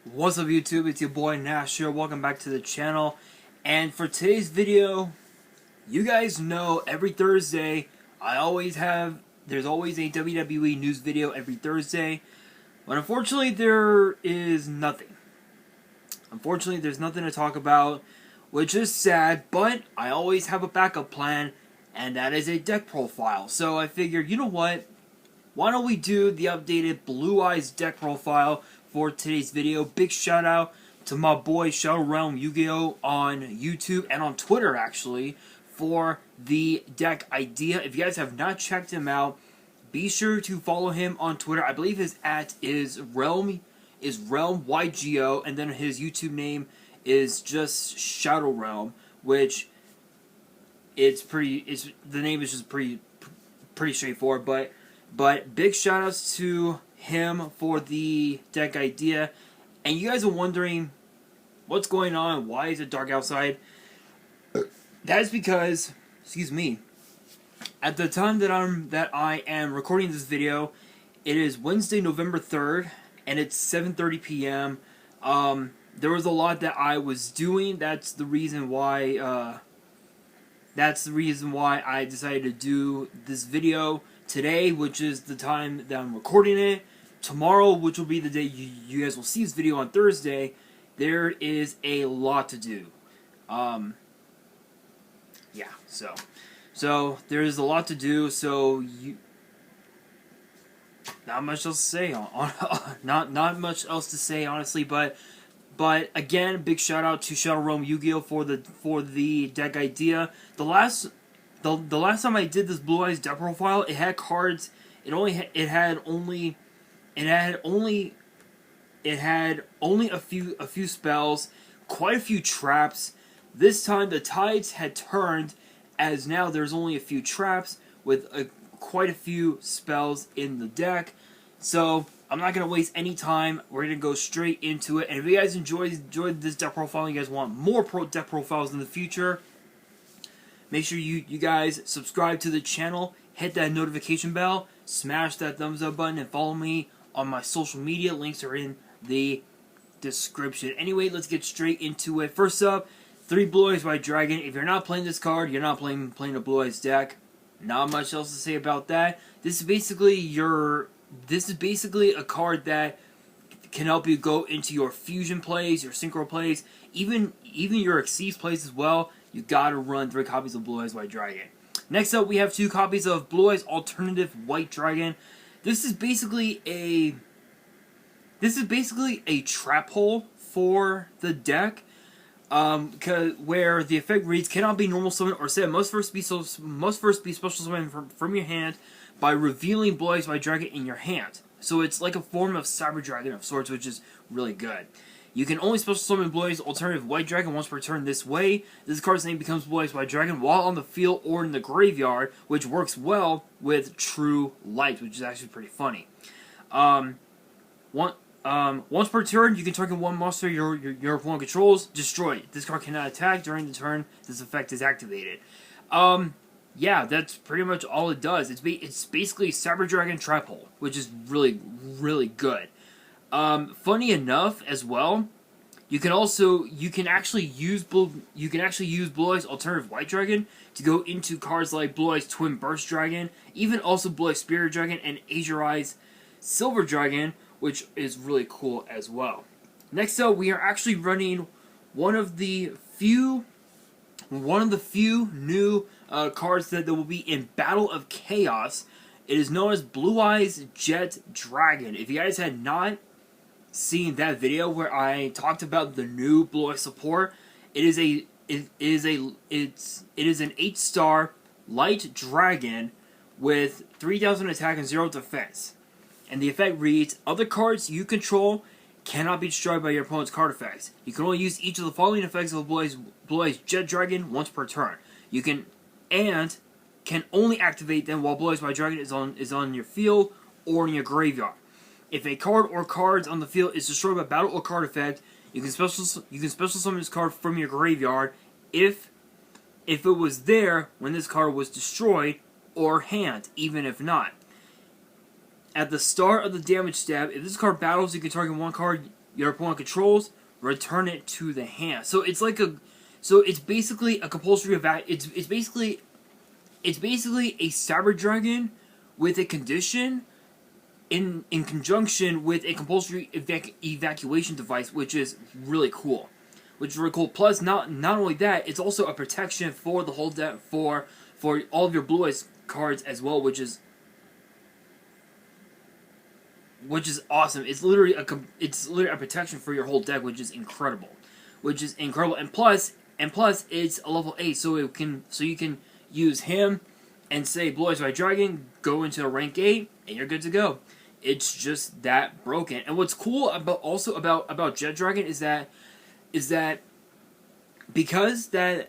What's up YouTube, it's your boy Nash here, welcome back to the channel. And for today's video, you guys know every Thursday, there's always a WWE news video every Thursday. But unfortunately there is nothing. Unfortunately there's nothing to talk about, which is sad, but I always have a backup plan, and that is a deck profile. So I figured, you know what, why don't we do the updated Blue Eyes deck profile for today's video. Big shout out to my boy Shadow Realm Yu-Gi-Oh on YouTube and on Twitter actually for the deck idea. If you guys have not checked him out, be sure to follow him on Twitter. I believe his @ is Realm YGO, and then his YouTube name is just Shadow Realm, which the name is just pretty straightforward, but big shout outs to him for the deck idea. And you guys are wondering what's going on, why is it dark outside? That is because, excuse me, at the time that I am recording this video, it is Wednesday, November 3rd, and it's 7:30 p.m. There was a lot that I was doing. That's the reason why I decided to do this video today, which is the time that I'm recording it. Tomorrow, which will be the day you guys will see this video on Thursday, there is a lot to do. Yeah, so there is a lot to do. So not much else to say not much else to say honestly. But again, big shout out to Shadow Realm Yu-Gi-Oh for the deck idea. The last time I did this Blue Eyes deck profile, it had cards. It had only a few spells, quite a few traps. This time the tides had turned, as now there's only a few traps with quite a few spells in the deck. So I'm not gonna waste any time. We're gonna go straight into it. And if you guys enjoyed this deck profile, and you guys want more deck profiles in the future, make sure you guys subscribe to the channel, hit that notification bell, smash that thumbs up button, and follow me on my social media. Links are in the description. Anyway, let's get straight into it. First up, 3 Blue Eyes by Dragon. If you're not playing this card, you're not playing a Blue Eyes deck. Not much else to say about that. This is basically a card that can help you go into your fusion plays, your synchro plays, even your Exceeds plays as well. You gotta run 3 copies of Blue Eyes White Dragon. Next up, we have 2 copies of Blue Eyes Alternative White Dragon. This is basically a trap hole for the deck, where the effect reads, cannot be normal summon or set. Must first be special summon from your hand by revealing Blue Eyes White Dragon in your hand. So it's like a form of Cyber Dragon of sorts, which is really good. You can only special summon Blue Eyes Alternative White Dragon once per turn this way. This card's name becomes Blue Eyes White Dragon while on the field or in the graveyard, which works well with True Light, which is actually pretty funny. Once per turn, you can target one monster your opponent controls, destroy it. This card cannot attack during the turn this effect is activated. Yeah, that's pretty much all it does. It's basically Cyber Dragon Trap Hole, which is really, really good. Funny enough, as well, you can actually use Blue Eyes Alternative White Dragon to go into cards like Blue Eyes Twin Burst Dragon, even also Blue Eyes Spirit Dragon and Azure Eyes Silver Dragon, which is really cool as well. Next up, we are actually running one of the few new cards that will be in Battle of Chaos. It is known as Blue Eyes Jet Dragon. If you guys had not seen that video where I talked about the new Blue Eyes support, it is an 8-star light dragon with 3,000 attack and 0 defense. And the effect reads, other cards you control cannot be destroyed by your opponent's card effects. You can only use each of the following effects of Blue Eyes Jet Dragon once per turn. You can only activate them while Blue Eyes White Dragon is on your field or in your graveyard. If a card or cards on the field is destroyed by battle or card effect, you can special summon this card from your graveyard if it was there when this card was destroyed, or hand, even if not. At the start of the damage step, if this card battles, you can target one card your opponent controls, return it to the hand. So it's like it's basically a compulsory it's basically a Cyber Dragon with a condition in conjunction with a compulsory evacuation device, which is really cool. Plus, not only that, it's also a protection for the whole deck for all of your Blue Eyes cards as well, which is awesome. It's literally a protection for your whole deck, which is incredible. And plus it's a level 8, so you can use him and say Blue Eyes White Dragon, go into a rank 8, and you're good to go. It's just that broken. And what's cool about Jet Dragon is that because that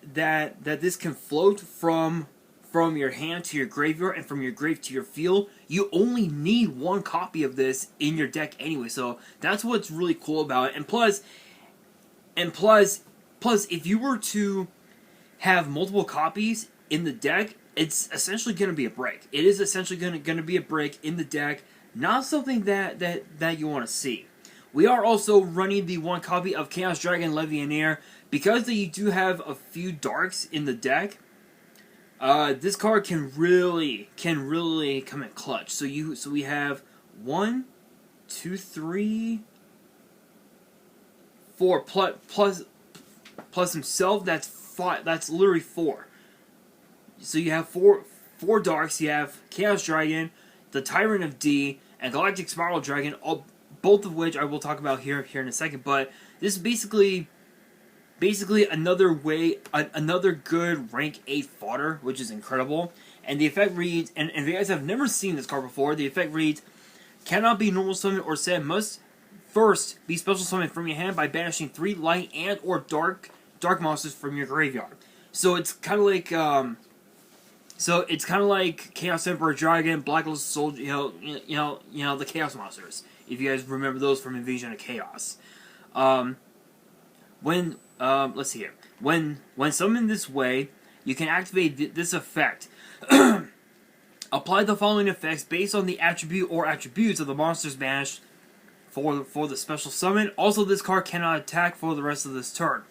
this can float from your hand to your graveyard and from your grave to your field, you only need one copy of this in your deck anyway. So that's what's really cool about it. And plus, if you were to have multiple copies in the deck, it's essentially going to be a break. It is essentially going to be a break in the deck. Not something that you want to see. We are also running the one copy of Chaos Dragon Legionnaire because you do have a few darks in the deck. This card can really come in clutch. So we have 1, 2, 3, 4 plus himself. That's 5. That's literally 4. So you have four darks. You have Chaos Dragon, the Tyrant of D, and Galactic Spiral Dragon, both of which I will talk about here in a second. But this is basically another good rank 8 fodder, which is incredible. And the effect reads, and if you guys have never seen this card before, the effect reads, cannot be normal summoned or said, must first be special summoned from your hand by banishing 3 light and or dark monsters from your graveyard. So it's kind of like Chaos Emperor Dragon, Blacklist Soldier, you know the Chaos monsters. If you guys remember those from Invasion of Chaos. Let's see here. When summoned this way, you can activate this effect. Apply the following effects based on the attribute or attributes of the monsters banished for the special summon. Also, this card cannot attack for the rest of this turn.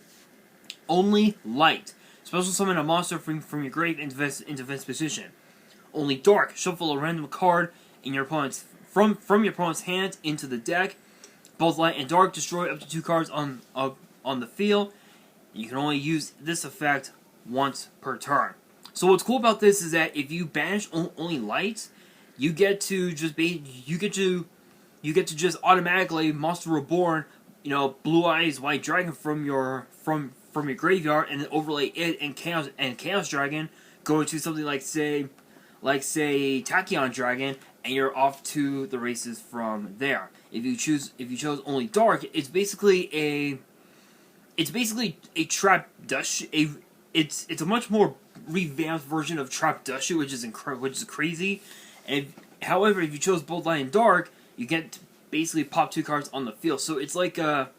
Only light. Special summon a monster from your grave into defense position. Only dark. Shuffle a random card in your opponent's from your opponent's hand into the deck. Both light and dark destroy up to 2 cards on the field. You can only use this effect once per turn. So what's cool about this is that if you banish only lights, you get to just automatically Monster Reborn, Blue Eyes White Dragon from your graveyard, and then overlay it and Chaos Dragon, go into something like say Tachyon Dragon, and you're off to the races from there. If you chose only dark, it's basically a Trap Dust. It's a much more revamped version of Trap Dust, which is crazy. And however, if you chose both light and dark, you get to basically pop 2 cards on the field. So it's like a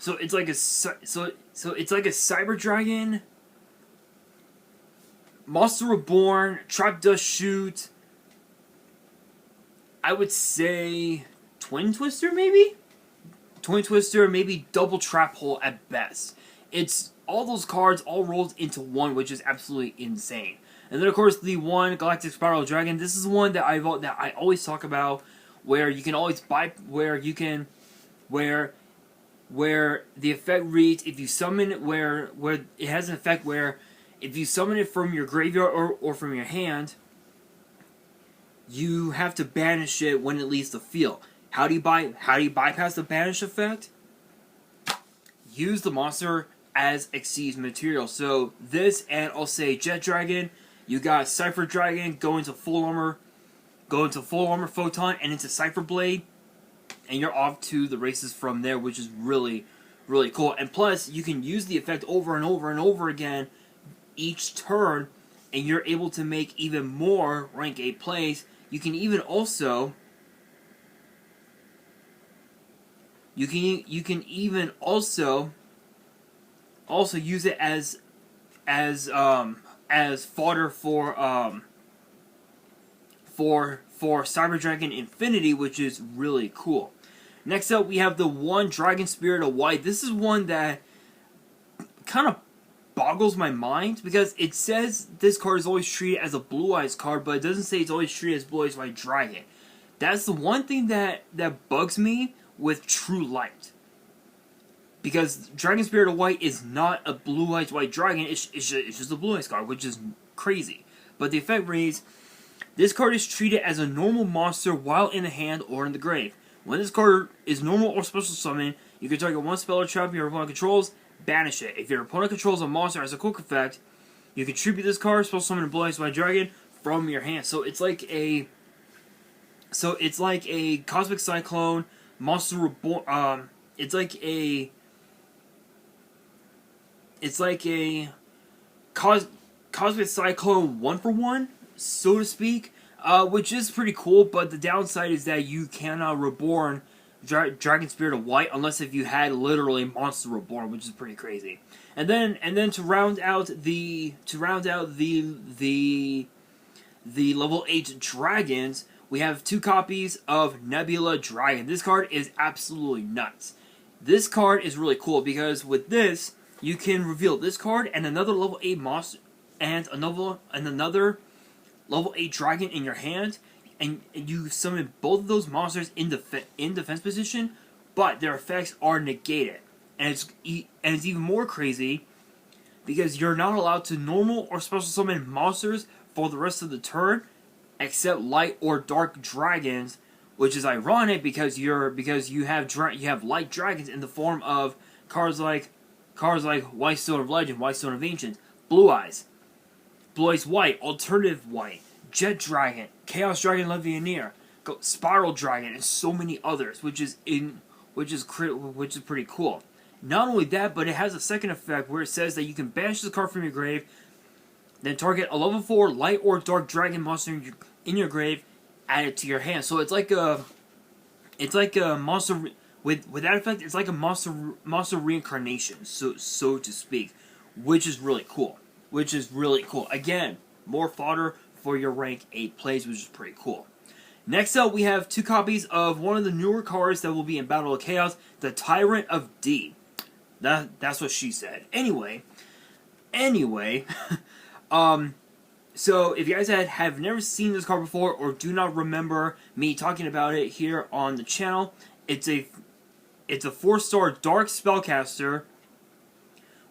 Cyber Dragon, Monster Reborn, Trap Dust Shoot. I would say Twin Twister, maybe? Twin Twister, maybe Double Trap Hole at best. It's all those cards all rolled into one, which is absolutely insane. And then, of course, the one Galactic Spiral Dragon. This is one that I always talk about, where you can always buy, where the effect reads, if you summon it, where it has an effect where if you summon it from your graveyard or from your hand, you have to banish it when it leaves the field. How do you bypass the banish effect? Use the monster as Xyz material. So this, and I'll say Jet Dragon, you got Cypher Dragon, go into full armor Photon and into Cypher Blade, and you're off to the races from there, which is really, really cool. And plus, you can use the effect over and over and over again each turn, and you're able to make even more rank 8 plays. You can even also use it as fodder for Cyber Dragon Infinity, which is really cool. Next up, we have the one Dragon Spirit of White. This is one that kind of boggles my mind because it says this card is always treated as a Blue Eyes card, but it doesn't say it's always treated as Blue Eyes White Dragon. That's the one thing that bugs me with True Light. Because Dragon Spirit of White is not a Blue Eyes White Dragon, it's just a Blue Eyes card, which is crazy. But the effect reads, this card is treated as a normal monster while in the hand or in the grave. When this card is normal or special summon, you can target one spell or trap your opponent controls, banish it. If your opponent controls a monster as a quick effect, you can tribute this card, special summon a Blue Eyes White Dragon from your hand. So it's like a Cosmic Cyclone, Monster Reborn. It's like a Cosmic Cyclone 1-for-1, so to speak, which is pretty cool, but the downside is that you cannot reborn Dragon Spirit of White unless if you had literally Monster Reborn, which is pretty crazy. And then to round out the level 8 dragons, we have 2 copies of Nebula Dragon. This card is absolutely nuts. This card is really cool because with this, you can reveal this card and another level 8 monster and another level 8 dragon in your hand, and you summon both of those monsters in defense position, but their effects are negated. And it's even more crazy because you're not allowed to normal or special summon monsters for the rest of the turn except light or dark dragons, which is ironic because you have light dragons in the form of cards like White Stone of Legend, White Stone of Ancient, Blue Eyes White, Alternative White, Jet Dragon, Chaos Dragon Levianeer, Spiral Dragon, and so many others, which is pretty cool. Not only that, but it has a second effect where it says that you can banish the card from your grave, then target a level 4 light or dark dragon monster in your grave, add it to your hand. So it's like a monster with that effect. It's like a monster reincarnation, so to speak, which is really cool. Again, more fodder for your rank 8 plays, which is pretty cool. Next up, we have 2 copies of one of the newer cards that will be in Battle of Chaos, the Tyrant of D. That's what she said. Anyway, so if you guys have never seen this card before or do not remember me talking about it here on the channel, it's a 4-star Dark Spellcaster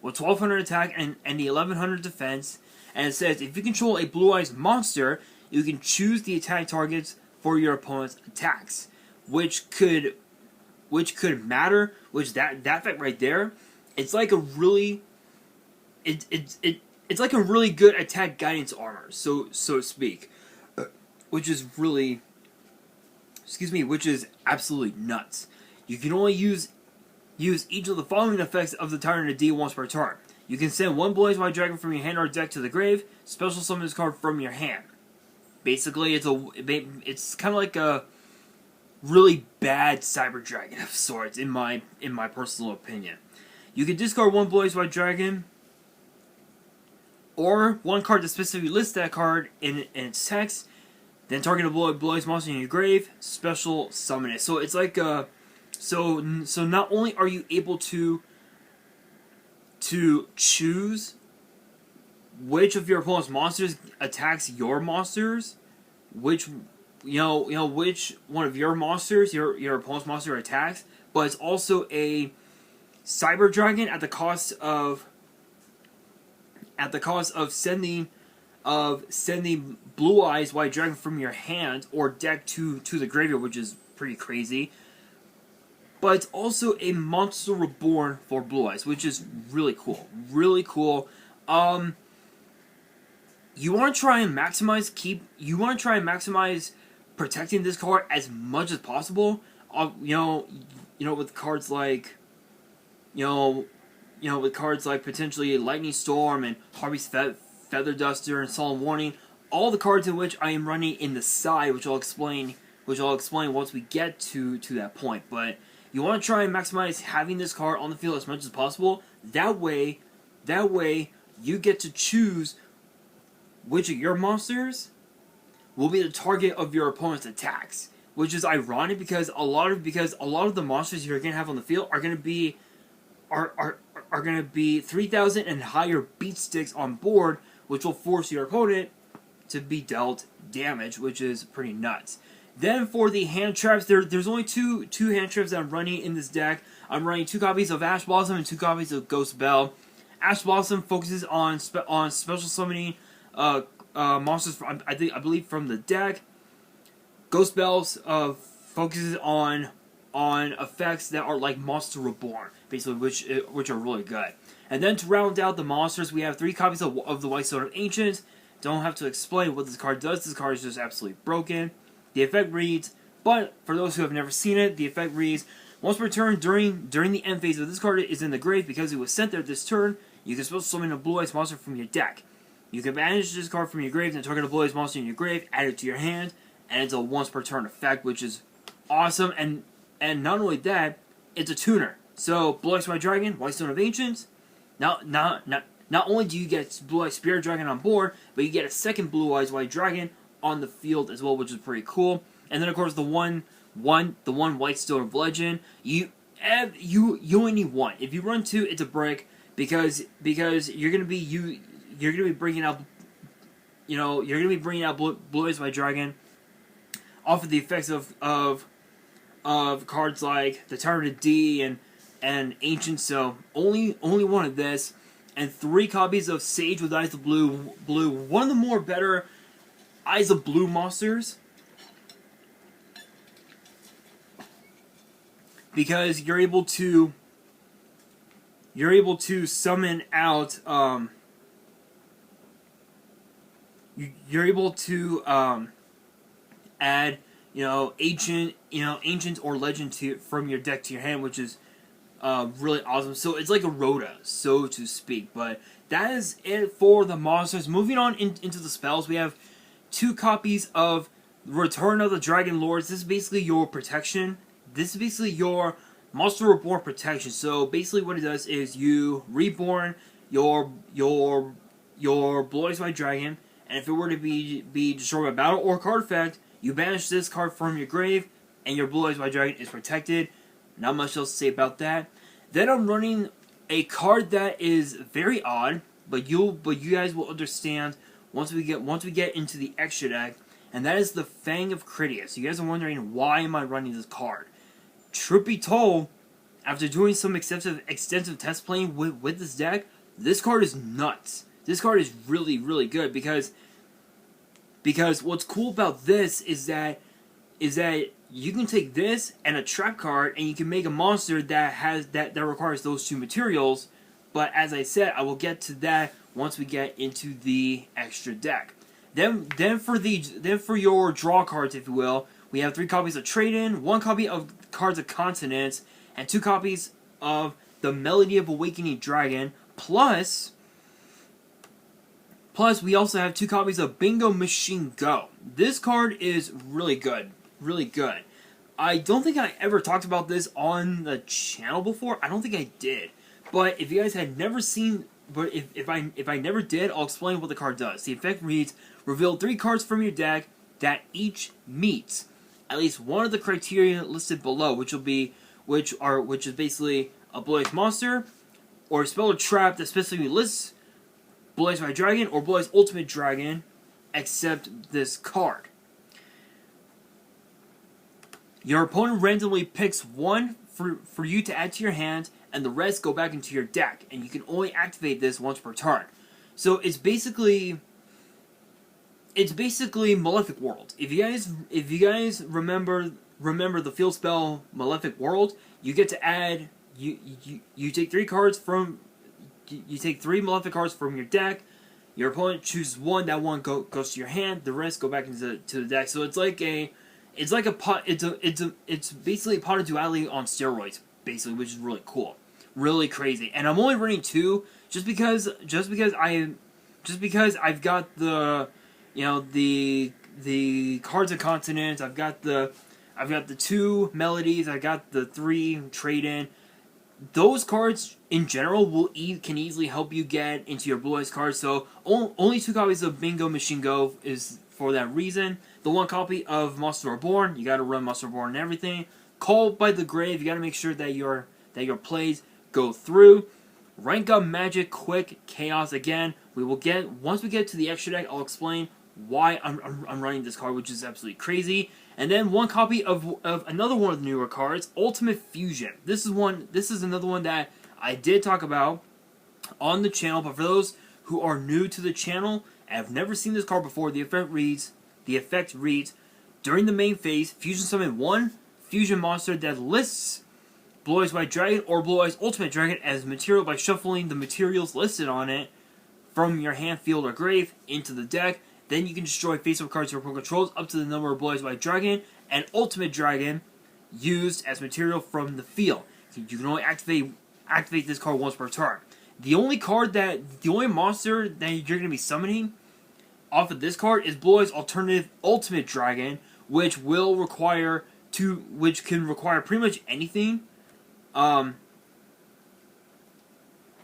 with 1200 attack and the 1100 defense, and it says if you control a Blue Eyes monster, you can choose the attack targets for your opponent's attacks, which could matter. Which that effect right there, it's like a really it's like a really good attack guidance armor, so to speak, which is absolutely nuts. You can only use each of the following effects of the Tyrant of D once per turn. You can send one Blue Eyes White Dragon from your hand or deck to the grave, special summon this card from your hand. Basically, it's kind of like a really bad Cyber Dragon of sorts, in my personal opinion. You can discard one Blue Eyes White Dragon, or one card that specifically lists that card in its text, then target a Blue Eyes monster in your grave, special summon it. So it's like a... So not only are you able to choose which of your opponent's monsters attacks your monsters, which which one of your monsters your opponent's monster attacks, but it's also a Cyber Dragon at the cost of sending Blue Eyes White Dragon from your hand or deck to the graveyard, which is pretty crazy. But it's also a Monster Reborn for Blue Eyes, which is really cool. Really cool. You want to try and maximize protecting this card as much as possible. With cards like with cards like potentially Lightning Storm and Harvey's Feather Duster and Solemn Warning, all the cards in which I am running in the side, which I'll explain once we get to that point. But you want to try and maximize having this card on the field as much as possible. That way, you get to choose which of your monsters will be the target of your opponent's attacks, which is ironic because a lot of the monsters you're gonna have on the field are gonna be 3,000 and higher beat sticks on board, which will force your opponent to be dealt damage, which is pretty nuts. Then for the hand traps, there's only two hand traps that I'm running in this deck. I'm running 2 copies of Ash Blossom and 2 copies of Ghost Belle. Ash Blossom focuses on special summoning monsters I believe from the deck. Ghost Bells focuses on effects that are like Monster Reborn, basically, which are really good. And then to round out the monsters, we have 3 copies of the White Stone of Ancients. Don't have to explain what this card does. This card is just absolutely broken. The effect reads, but for those who have never seen it, the effect reads, once per turn during the end phase of this card is in the grave because it was sent there this turn, you can special summon a Blue Eyes monster from your deck. You can banish this card from your grave and target a Blue Eyes monster in your grave, add it to your hand, and it's a once per turn effect, which is awesome. And not only that, it's a tuner. So Blue Eyes White Dragon, White Stone of Ancients. Not only do you get Blue Eyes Spirit Dragon on board, but you get a second Blue Eyes White Dragon on the field as well, which is pretty cool. And then of course the one White Stone of Legend. You only need 1. If you run 2, it's a brick because you're gonna be bringing out Blue Eyes White Dragon off of the effects of cards like the Tyrant D and Ancient. So only 1 of this, and 3 copies of Sage with Eyes of Blue. One of the more better Eyes of Blue monsters, because you're able to summon out you're able to add ancient or legend from your deck to your hand, which is really awesome. So it's like a Rhoda, so to speak. But that is it for the monsters. Moving on into the spells, we have 2 copies of Return of the Dragon Lords. This is basically your protection. This is basically your Monster Reborn protection. So basically what it does is you reborn your Blue Eyes White Dragon, and if it were to be destroyed by battle or card effect, you banish this card from your grave, and your Blue Eyes White Dragon is protected. Not much else to say about that. Then I'm running a card that is very odd, but you guys will understand once we get into the extra deck, and that is the Fang of Critters. You guys are wondering, why am I running this card? Truth be told, after doing some extensive test playing with this deck, this card is nuts. This card is really, really good because what's cool about this is that you can take this and a trap card and you can make a monster that requires those 2 materials. But as I said, I will get to that once we get into the extra deck. Then for your draw cards, if you will, we have 3 copies of Trade-In, 1 copy of Cards of Continents, and 2 copies of the Melody of Awakening Dragon. Plus we also have 2 copies of Bingo Machine Go. This card is really good. Really good. I don't think I ever talked about this on the channel before. I don't think I did. But if you guys had never seen... But if I never did, I'll explain what the card does. The effect reads, reveal 3 cards from your deck that each meets at least one of the criteria listed below, which is basically a Blue Eyes monster, or a spell or trap that specifically lists Blue Eyes White Dragon or Blue Eyes Ultimate Dragon, except this card. Your opponent randomly picks 1 for you to add to your hand, and the rest go back into your deck, and you can only activate this once per turn. So it's basically Malefic World. If you guys remember the field spell Malefic World, you get to add you take 3 cards from you take 3 Malefic cards from your deck. Your opponent chooses 1. That 1 goes to your hand. The rest go back into the deck. So it's basically a Pot of Duality on steroids, basically, which is really cool, really crazy. And I'm only running 2 just because I've got the the Cards of Continents. I've got the 2 melodies. I got the 3 Trade-In. Those cards in general can easily help you get into your Blue Eyes cards. So only 2 copies of Bingo Machine Go is for that reason. The one copy of Monster Reborn, you gotta run Monster Reborn and everything. Called by the Grave, you gotta make sure that your plays go through. Rank up Magic, Quick, Chaos. Again, we will get, once we get to the extra deck, I'll explain why I'm running this card, which is absolutely crazy. And then one copy of another one of the newer cards, Ultimate Fusion. This is another one that I did talk about on the channel, but for those who are new to the channel and have never seen this card before, the effect reads, during the main phase, fusion summon one fusion monster that lists Blue Eyes White Dragon or Blue Eyes Ultimate Dragon as material by shuffling the materials listed on it from your hand, field, or grave into the deck. Then you can destroy face-up cards your opponent controls up to the number of Blue Eyes White Dragon and Ultimate Dragon used as material from the field. You can only activate this card once per turn. The only monster that you're going to be summoning off of this card is Blue Eyes Alternative Ultimate Dragon, which can require pretty much anything.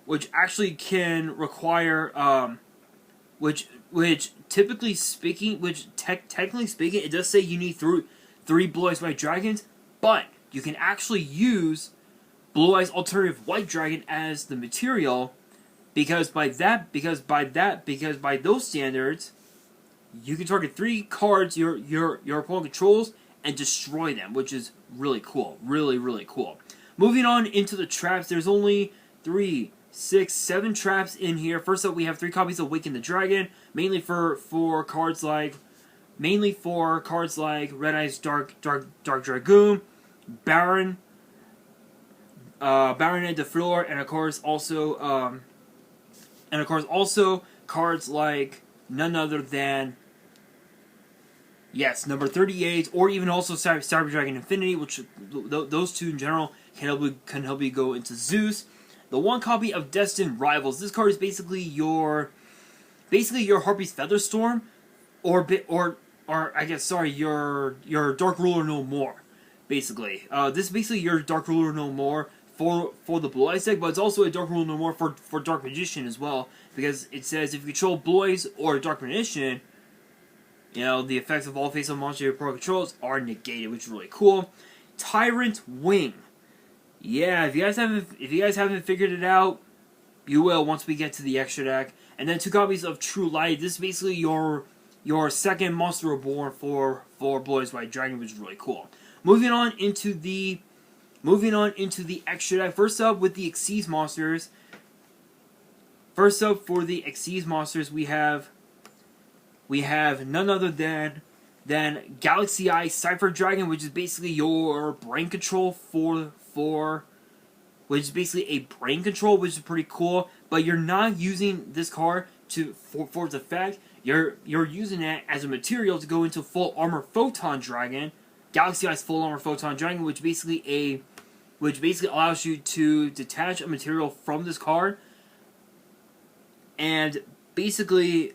Which actually can require, which typically speaking, technically speaking, it does say you need three Blue Eyes White Dragons, but you can actually use Blue Eyes Alternative White Dragon as the material, because by those standards, you can target 3 cards your opponent controls and destroy them, which is really cool, really cool. Moving on into the traps, there's only 3, 6, 7 traps in here. First up, we have 3 copies of Awaken the Dragon, mainly for cards like Red Eyes Dark Dragoon, Baron and the Fleur, and of course also cards like none other than, yes, number 38, or even also Cyber Dragon Infinity, which those two in general can help you go into Zeus. The one copy of Destined Rivals. This card is basically your Harpy's Featherstorm, or I guess, sorry, your Dark Ruler No More. Basically, this is basically your Dark Ruler No More for the Blue Eyes deck, but it's also a Dark Ruler No More for Dark Magician as well, because it says if you control Blue Eyes or Dark Magician, you know, the effects of all face-up monsters your opponent controls are negated, which is really cool. Tyrant Wing. Yeah, if you guys haven't figured it out, you will once we get to the extra deck. And then 2 copies of True Light. This is basically your second Monster Reborn for Blue Eyes White Dragon, which is really cool. Moving on into the extra deck. First up with the Xyz monsters. First up for the Xyz monsters, we have none other than Galaxy Eye Cypher Dragon, which is basically your brain control which is basically a brain control, which is pretty cool. But you're not using this card for its effect. You're using it as a material to go into Full Armor Photon Dragon, Galaxy Eye's Full Armor Photon Dragon, which basically allows you to detach a material from this card and basically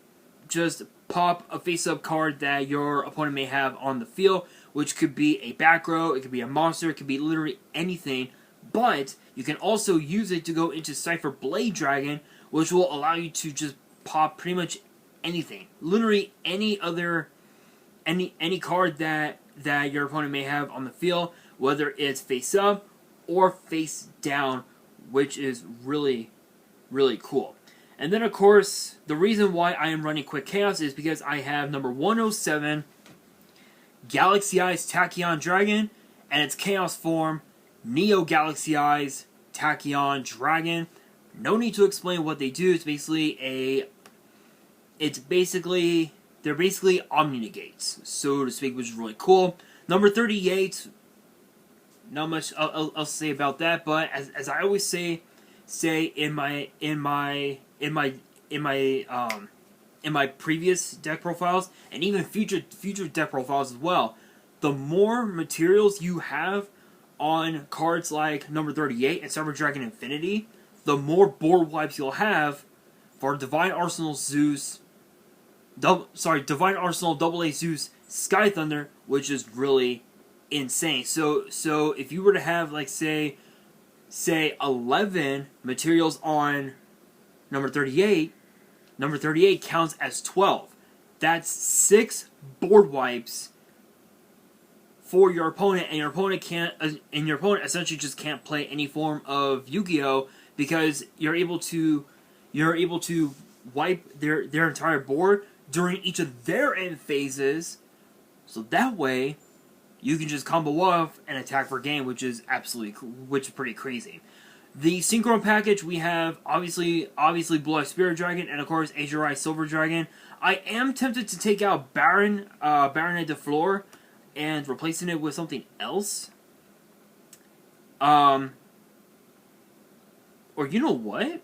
just pop a face-up card that your opponent may have on the field, which could be a back row, it could be a monster, it could be literally anything. But you can also use it to go into Cypher Blade Dragon, which will allow you to just pop pretty much anything. Literally any card that your opponent may have on the field, whether it's face up or face down, which is really cool. And then, of course, the reason why I am running Quick Chaos is because I have number 107, Galaxy Eyes Tachyon Dragon, and its Chaos form, Neo Galaxy Eyes Tachyon Dragon. No need to explain what they do. They're basically Omni-Negates, so to speak, which is really cool. Number 38, not much I'll say about that, but as I always say in my previous deck profiles, and even future deck profiles as well, the more materials you have on cards like number 38 and Cyber Dragon Infinity, the more board wipes you'll have for Divine Arsenal Zeus, Divine Arsenal AA Zeus Sky Thunder, which is really insane. So if you were to have, like, say 11 materials on number 38 counts as 12. that's 6 board wipes for your opponent, and your opponent essentially just can't play any form of Yu-Gi-Oh because you're able to wipe their entire board during each of their end phases, so that way you can just combo off and attack for game, which is pretty crazy. The Synchro Package, we have obviously Blue Eye Spirit Dragon, and of course HRI Silver Dragon. I am tempted to take out Baronet de Fleur and replacing it with something else. Or you know what?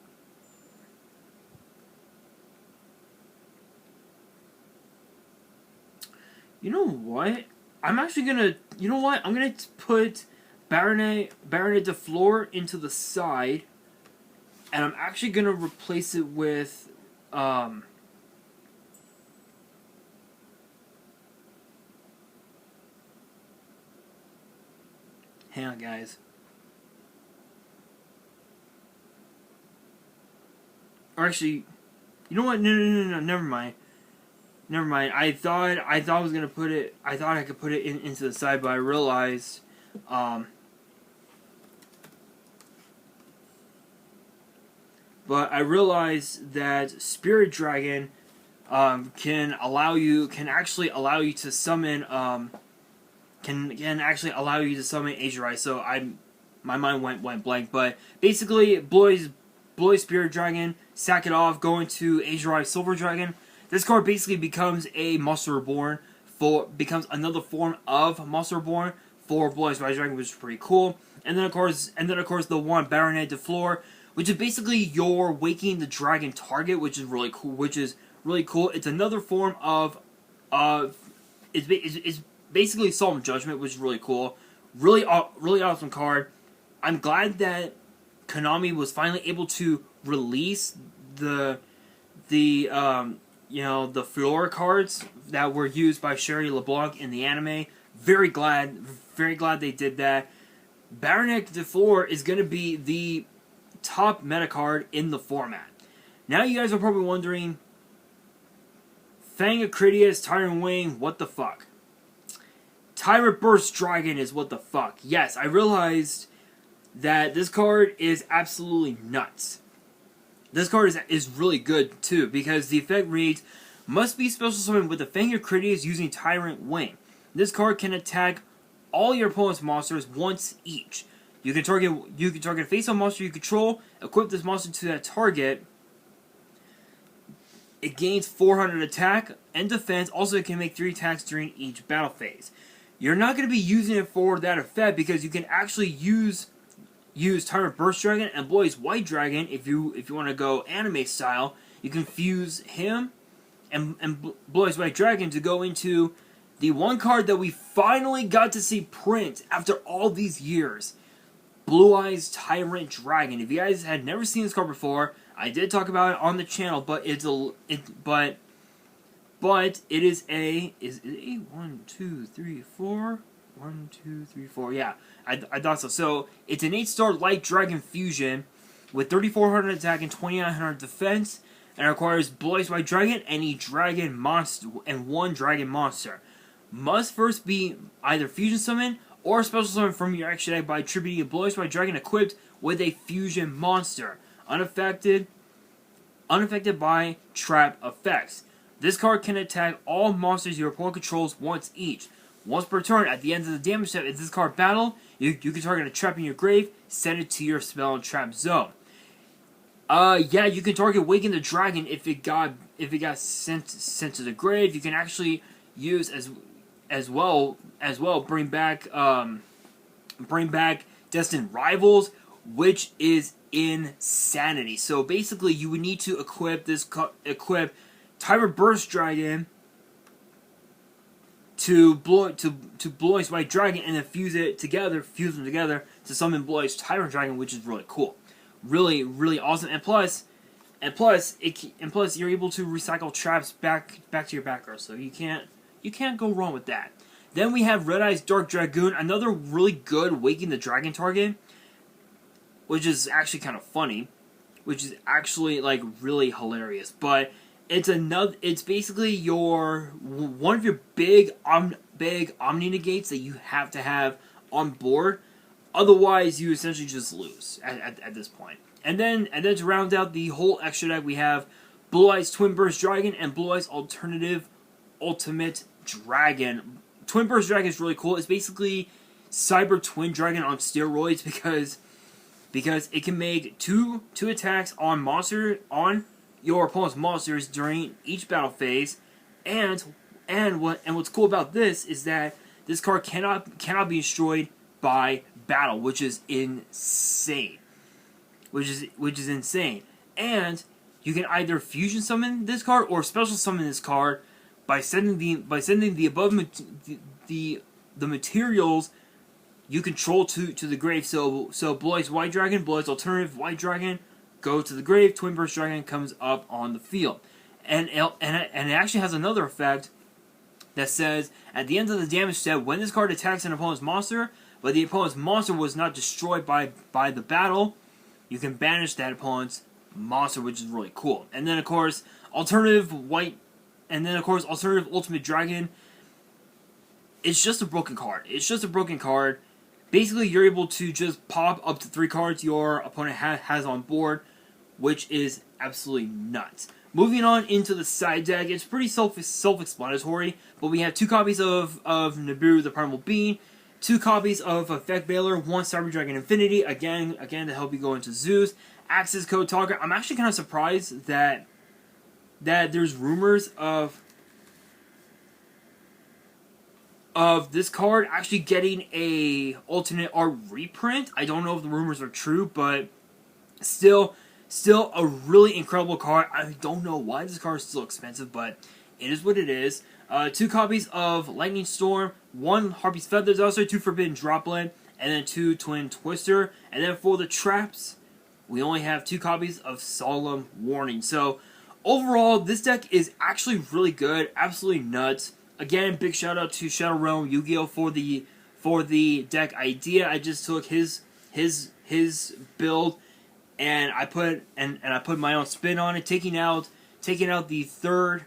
You know what? I'm actually gonna. You know what? I'm gonna put Baronet de Fleur into the side, and I'm actually gonna replace it with hang on, guys. Or actually, you know what? No. Never mind. I thought I was gonna put it. I thought I could put it into the side, but I realized. But I realized that Spirit Dragon can actually allow you to summon Azurai. So my mind went blank. But basically, Blue Spirit Dragon, sack it off, go into Azurai Silver Dragon. This card basically becomes a Monster Reborn becomes another form of Monster Reborn for Blue Spirit Dragon, which is pretty cool. And then of course the one Baronet de Fleur, which is basically your Waking the Dragon target, which is really cool. It's another form of it's basically Solemn Judgment, which is really cool. Really awesome card. I'm glad that Konami was finally able to release the Flora cards that were used by Sherry LeBlanc in the anime. Very glad they did that. Baronet de Fleur is going to be the top meta card in the format. Now you guys are probably wondering, Fang of Critters, Tyrant Wing, what the fuck? Tyrant Burst Dragon is what the fuck. Yes, I realized that this card is absolutely nuts. This card is really good too, because the effect reads, must be special summoned with the Fang of Critters using Tyrant Wing. This card can attack all your opponent's monsters once each. You can target a face-up monster you control, equip this monster to that target. It gains 400 attack and defense. Also, it can make 3 attacks during each battle phase. You're not going to be using it for that effect because you can actually use Tyrant Burst Dragon and Blue White Dragon if you want to go anime style. You can fuse him and Blue White Dragon to go into the one card that we finally got to see print after all these years. Blue Eyes Tyrant Dragon. If you guys had never seen this card before, I did talk about it on the channel, but it is a 1, 2, 3, 4? 1, 2, 3, 4. Yeah, I thought so. So it's an 8-star Light Dragon Fusion with 3,400 attack and 2,900 defense, and it requires Blue White Dragon, any dragon monster, and 1 dragon monster. Must first be either fusion summon or special summon from your action deck by attributing a Blue White Dragon equipped with a fusion monster, unaffected by trap effects. This card can attack all monsters your opponent controls once each. Once per turn, at the end of the damage step, if this card battle, you can target a trap in your grave, send it to your spell and trap zone. Yeah, you can target Waking the Dragon if it got sent to the grave. You can actually use as well bring back Destined Rivals, which is insanity. So basically, you would need to equip Tyrant Burst Dragon to Blue Eyes White Dragon, and then fuse them together to summon Blue Eyes Tyrant Dragon, which is really cool, really awesome. And plus, you're able to recycle traps back to your back row, so you can't go wrong with that. Then we have Red Eyes Dark Dragoon, another really good Waking the Dragon target, which is actually kind of funny, which is actually like really hilarious. But It's basically one of your big Omni negates that you have to have on board. Otherwise, you essentially just lose at this point. And then to round out the whole extra deck, we have Blue Eyes Twin Burst Dragon and Blue Eyes Alternative Ultimate Dragon. Twin Burst Dragon is really cool. It's basically Cyber Twin Dragon on steroids because it can make two attacks on your opponent's monsters during each battle phase, and what's cool about this is that this card cannot be destroyed by battle, which is insane. Which is insane. And you can either fusion summon this card or special summon this card by sending the above the materials you control to the grave. So Blue Eyes White Dragon, Blue Eyes Alternative White Dragon go to the grave. Twin Burst Dragon comes up on the field, and it actually has another effect that says at the end of the damage step, when this card attacks an opponent's monster, but the opponent's monster was not destroyed by the battle, you can banish that opponent's monster, which is really cool. And then of course Alternative Ultimate Dragon. It's just a broken card. Basically, you're able to just pop up to 3 cards your opponent has on board, which is absolutely nuts. Moving on into the side deck, it's pretty self-explanatory, but we have 2 copies of Nibiru the Primal Being, 2 copies of Effect Veiler, 1 Cyber Dragon Infinity, again to help you go into Zeus, Access Code Talker. I'm actually kind of surprised that there's rumors of this card actually getting a alternate art reprint. I don't know if the rumors are true, but still a really incredible card. I don't know why this card is still expensive, but it is what it is. 2 copies of Lightning Storm, 1 Harpy's Feathers, also 2 Forbidden Droplet, and then 2 Twin Twister. And then for the traps, we only have 2 copies of Solemn Warning. So overall, this deck is actually really good, absolutely nuts. Again, big shout out to Shadow Realm Yu-Gi-Oh for the deck idea. I just took his build and I put my own spin on it, taking out the third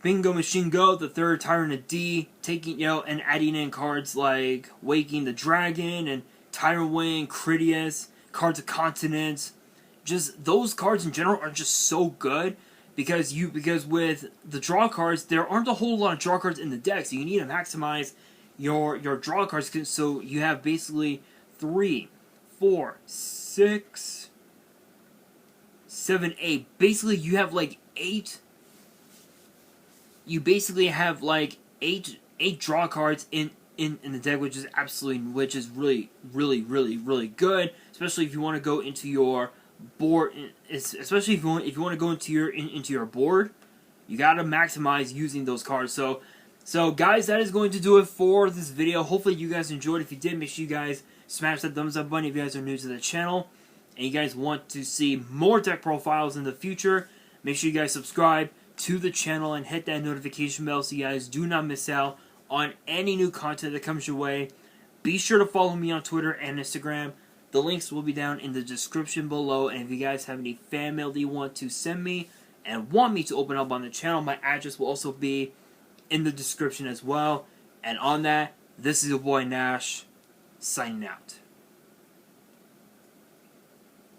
Bingo Machine Go, the third Tyrant D, and adding in cards like Waking the Dragon and Tyrant Wing, Critias, cards of Continents. Just those cards in general are just so good because with the draw cards, there aren't a whole lot of draw cards in the deck, so you need to maximize your draw cards. So you have basically 3, 4, 6, 7, 8. Basically, you have like 8. You basically have like 8 draw cards in the deck, which is really good, especially if you want to go into your board, especially if you want to go into your board, you gotta maximize using those cards. So guys, that is going to do it for this video. Hopefully you guys enjoyed. If you did, make sure you guys smash that thumbs up button if you guys are new to the channel and you guys want to see more deck profiles in the future. Make sure you guys subscribe to the channel and hit that notification bell so you guys do not miss out on any new content that comes your way. Be sure to follow me on Twitter and Instagram. The links will be down in the description below, and if you guys have any fan mail that you want to send me and want me to open up on the channel, my address will also be in the description as well. And on that, this is your boy Nash, signing out.